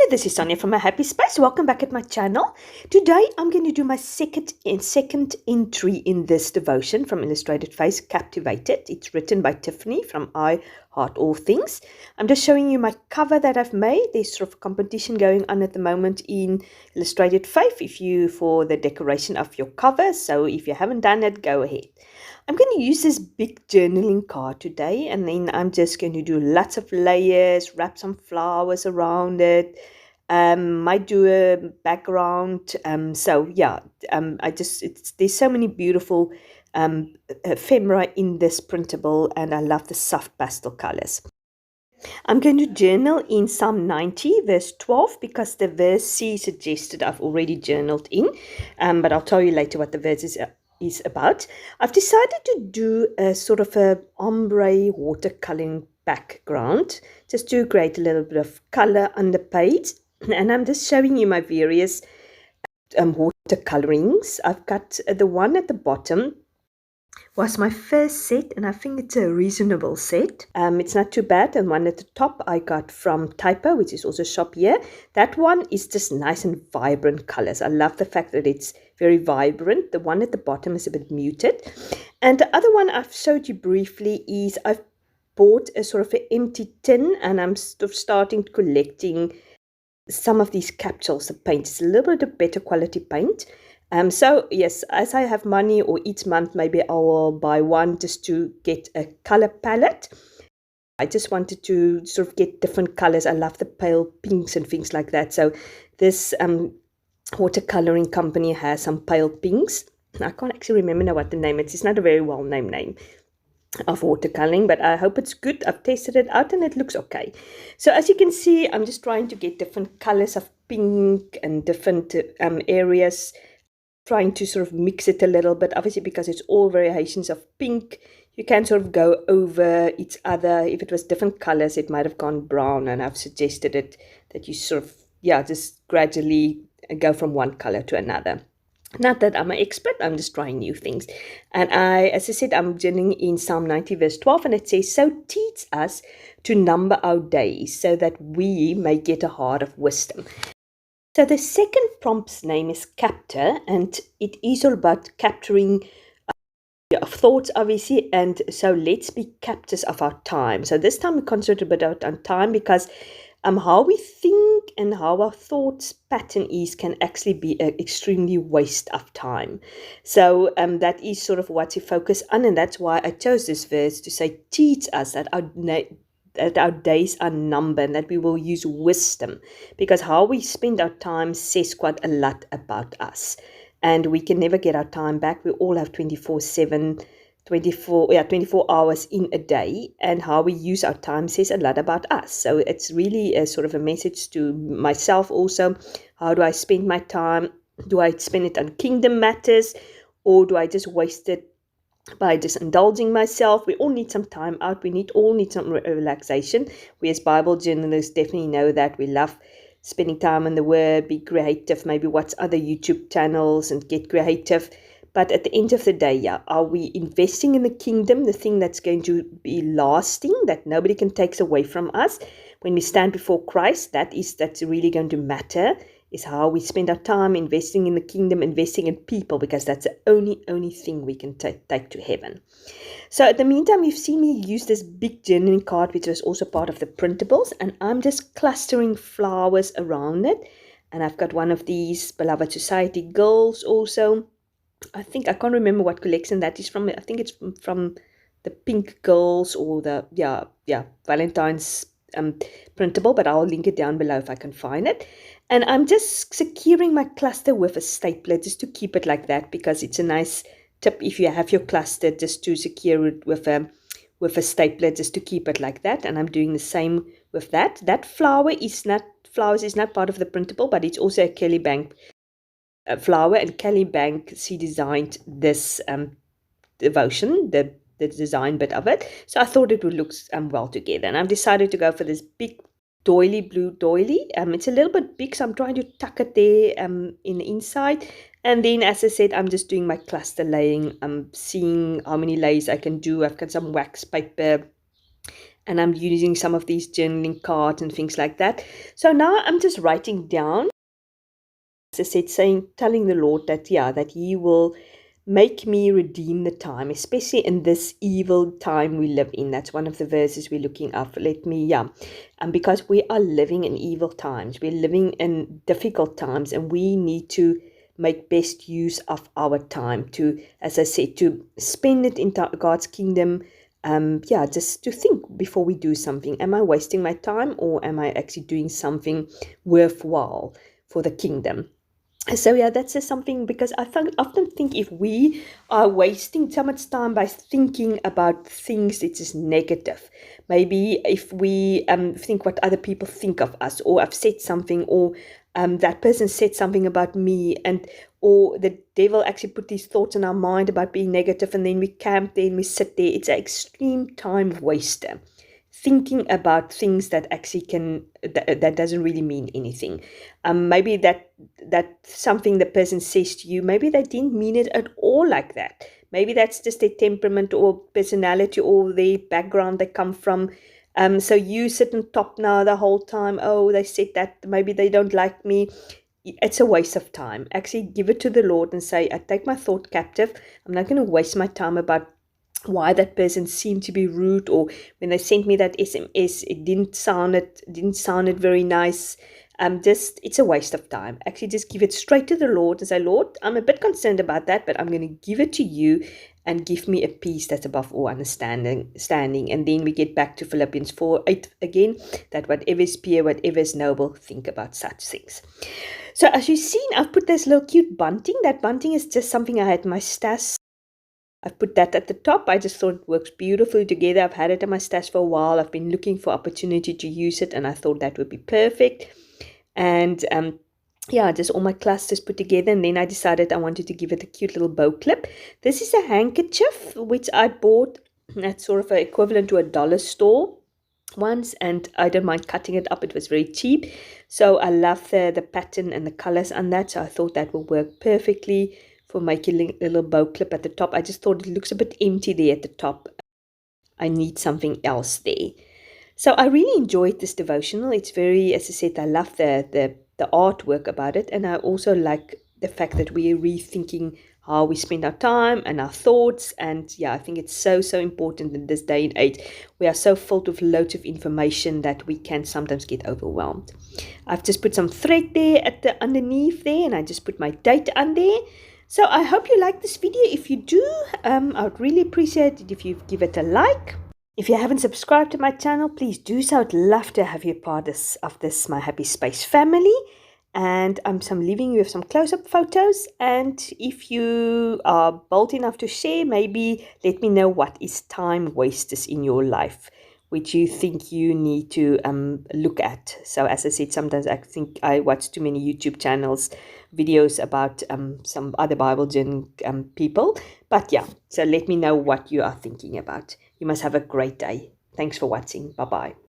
This is Sonja from My Happy Space. Welcome back at my channel. Today I'm going to do my second entry in this devotion from Illustrated Faith, Captivated. It's written by Tiffany from I Heart All Things. I'm just showing you my cover that I've made. There's sort of competition going on at the moment in Illustrated Faith for the decoration of your cover. So if you haven't done it, go ahead. I'm going to use this big journaling card today, and then I'm just going to do lots of layers, wrap some flowers around it. Might do a background. There's so many beautiful ephemera in this printable, and I love the soft pastel colors. I'm going to journal in Psalm 90 verse 12 because the verse C suggested I've already journaled in, but I'll tell you later what the verse is about. I've decided to do a sort of a ombre watercoloring background just to create a little bit of color on the page. And I'm just showing you my various watercolorings. I've got the one at the bottom was my first set, and I think it's a reasonable set. It's not too bad. And one at the top I got from Typo, which is also a shop here. That one is just nice and vibrant colors. I love the fact that it's very vibrant. The one at the bottom is a bit muted. And the other one I've showed you briefly is I've bought a sort of an empty tin, and I'm sort of starting collecting some of these capsules of paint. It's a little bit of better quality paint. So yes, as I have money, or each month maybe I will buy one just to get a color palette. I just wanted to sort of get different colors. I love the pale pinks and things like that. So this watercoloring company has some pale pinks. I can't actually remember now what the name is. It's not a very well-known name of watercoloring, but I hope it's good. I've tested it out and it looks okay. So as you can see, I'm just trying to get different colors of pink and different areas, trying to sort of mix it a little bit. Obviously, because it's all variations of pink, you can sort of go over each other. If it was different colors, it might have gone brown, and I've suggested it that you sort of just gradually go from one color to another. Not that I'm an expert, I'm just trying new things. And as I said, I'm journaling in Psalm 90 verse 12, and it says, "So teach us to number our days, so that we may get a heart of wisdom." So the second prompt's name is Captor, and it is all about capturing of thoughts, obviously. And so let's be captors of our time. So this time we concentrate a bit on time, because how we think and how our thoughts pattern can actually be an extremely waste of time. So that is sort of what you focus on, and that's why I chose this verse to say, teach us that our days are numbered, and that we will use wisdom, because how we spend our time says quite a lot about us, and we can never get our time back. We all have 24 hours in a day, and how we use our time says a lot about us. So it's really a sort of a message to myself also. How do I spend my time? Do I spend it on kingdom matters, or do I just waste it by just indulging myself? We all need some time out. We all need some relaxation. We as Bible journalists definitely know that. We love spending time in the Word, be creative, maybe watch other YouTube channels and get creative. But at the end of the day, are we investing in the kingdom, the thing that's going to be lasting, that nobody can take away from us? When we stand before Christ, that's really going to matter, is how we spend our time investing in the kingdom, investing in people, because that's the only thing we can take to heaven. So in the meantime, you've seen me use this big journaling card, which was also part of the printables, and I'm just clustering flowers around it. And I've got one of these Beloved Society girls also. I can't remember what collection that is from. I think it's from the Pink Girls, or the Valentine's printable, but I'll link it down below if I can find it. And I'm just securing my cluster with a stapler, just to keep it like that, because it's a nice tip if you have your cluster, just to secure it with a stapler, just to keep it like that. And I'm doing the same with that. That flowers is not part of the printable, but it's also a Kelly Bank flower, and Kelly Bank, she designed this devotion, the design bit of it. So I thought it would look well together, and I've decided to go for this big doily, blue doily. It's a little bit big, so I'm trying to tuck it there in the inside. And then, as I said, I'm just doing my cluster laying. I'm seeing how many layers I can do. I've got some wax paper And I'm using some of these journaling cards and things like that. So now I'm just writing down, as I said, telling the Lord that, that He will make me redeem the time, especially in this evil time we live in. That's one of the verses we're looking up. Because we are living in evil times. We're living in difficult times, and we need to make best use of our time to, as I said, to spend it in God's kingdom. Just to think before we do something. Am I wasting my time, or am I actually doing something worthwhile for the kingdom? So that's just something, because I often think if we are wasting so much time by thinking about things that is negative, maybe if we think what other people think of us, or I've said something, or that person said something about me, or the devil actually put these thoughts in our mind about being negative, and then we camp there and we sit there. It's an extreme time waster. Thinking about things that actually that doesn't really mean anything. Maybe that something the person says to you, maybe they didn't mean it at all like that. Maybe that's just their temperament or personality or their background they come from. So you sit on top now the whole time. Oh, they said that. Maybe they don't like me. It's a waste of time. Actually, give it to the Lord and say, I take my thought captive. I'm not going to waste my time about why that person seemed to be rude, or when they sent me that SMS, it didn't sound it very nice. It's a waste of time. Actually, just give it straight to the Lord and say, Lord, I'm a bit concerned about that, but I'm going to give it to you, and give me a peace that's above all understanding. And then we get back to Philippians 4:8 again, that whatever is pure, whatever is noble, think about such things. So as you've seen, I've put this little cute bunting. That bunting is just something I had in my stash. I've put that at the top. I just thought it works beautifully together. I've had it in my stash for a while. I've been looking for opportunity to use it, and I thought that would be perfect. And just all my clusters put together, and then I decided I wanted to give it a cute little bow clip. This is a handkerchief which I bought at sort of an equivalent to a dollar store once, and I don't mind cutting it up. It was very cheap. So I love the pattern and the colors on that. So I thought that will work perfectly for making a little bow clip at the top. I just thought it looks a bit empty there at the top. I need something else there. So I really enjoyed this devotional. It's very, as I said, I love the artwork about it. And I also like the fact that we're rethinking how we spend our time and our thoughts. And I think it's so important in this day and age. We are so filled with loads of information that we can sometimes get overwhelmed. I've just put some thread there at the underneath there, and I just put my date on there. So I hope you like this video. If you do, I would really appreciate it if you give it a like. If you haven't subscribed to my channel, please do so. I'd love to have you part of this My Happy Space family. And I'm leaving you with some close-up photos. And if you are bold enough to share, maybe let me know what is time wasters in your life, which you think you need to look at. So as I said, sometimes I think I watch too many YouTube channels, videos about some other Bible journey people. But so let me know what you are thinking about. You must have a great day. Thanks for watching. Bye-bye.